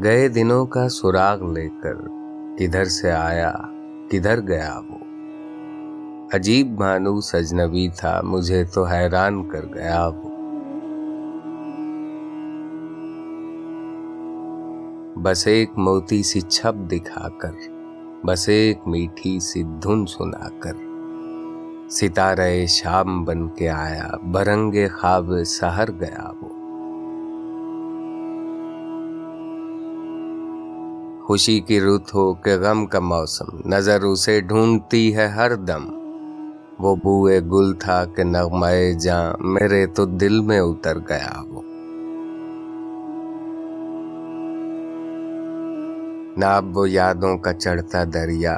गए दिनों का सुराग लेकर किधर से आया किधर गया वो। अजीब मानूस अजनबी था, मुझे तो हैरान कर गया वो। बस एक मोती सी छप दिखाकर, बस एक मीठी सी धुन सुनाकर, सितारे शाम बन के आया, बरंगे ख्वाब सहर गया वो। खुशी की रुत हो के गम का मौसम, नजर उसे ढूंढती है हर दम। वो बूए गुल था कि नगमाए जां, मेरे तो दिल में उतर गया वो। ना अब वो यादों का चढ़ता दरिया,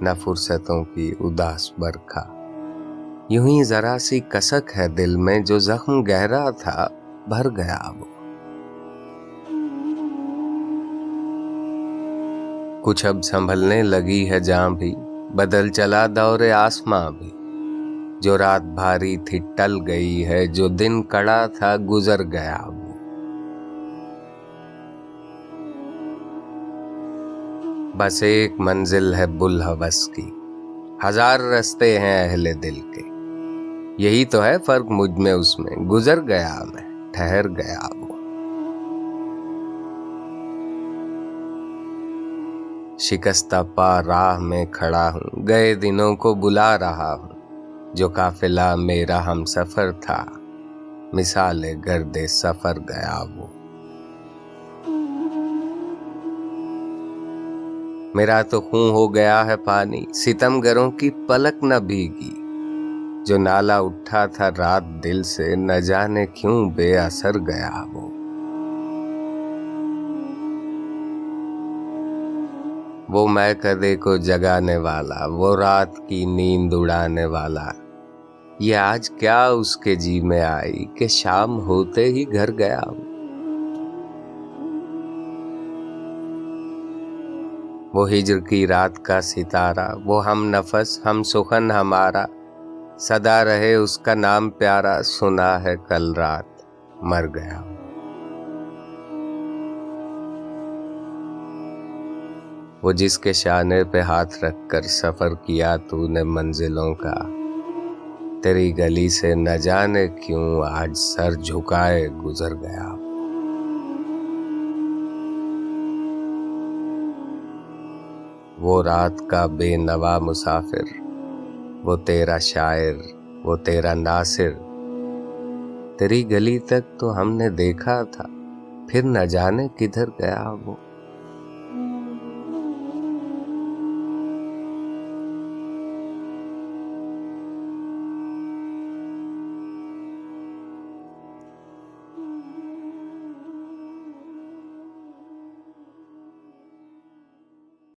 न फुर्सतों की उदास बरखा। यूं ही जरा सी कसक है दिल में, जो जख्म गहरा था भर गया वो। कुछ अब संभलने लगी है जान भी, बदल चला दौरे आसमां भी। जो रात भारी थी टल गई है, जो दिन कड़ा था गुजर गया वो। बस एक मंजिल है बुलहवस की, हजार रास्ते हैं अहले दिल के। यही तो है फर्क मुझ में उसमें, गुजर गया मैं ठहर गया वो। शिकस्ता पा राह में खड़ा हूँ, गए दिनों को बुला रहा हूँ। जो काफिला मेरा हम सफर था, मिसाले गर्दे सफर गया वो। मेरा तो खून हो गया है पानी, सितमगरों की पलक न भीगी। जो नाला उठा था रात दिल से, न जाने क्यों बेअसर गया वो। वो मैं कदे को जगाने वाला, वो रात की नींद उड़ाने वाला। ये आज क्या उसके जी में आई कि शाम होते ही घर गया वो। हिज्र की रात का सितारा, वो हम नफस हम सुखन हमारा। सदा रहे उसका नाम प्यारा, सुना है कल रात मर गया। वो जिसके शाने पे हाथ रखकर सफर किया तूने मंजिलों का, तेरी गली से न जाने क्यों आज सर झुकाए गुजर गया। वो रात का बेनवा मुसाफिर, वो तेरा शायर, वो तेरा नासिर। तेरी गली तक तो हमने देखा था, फिर न जाने किधर गया वो।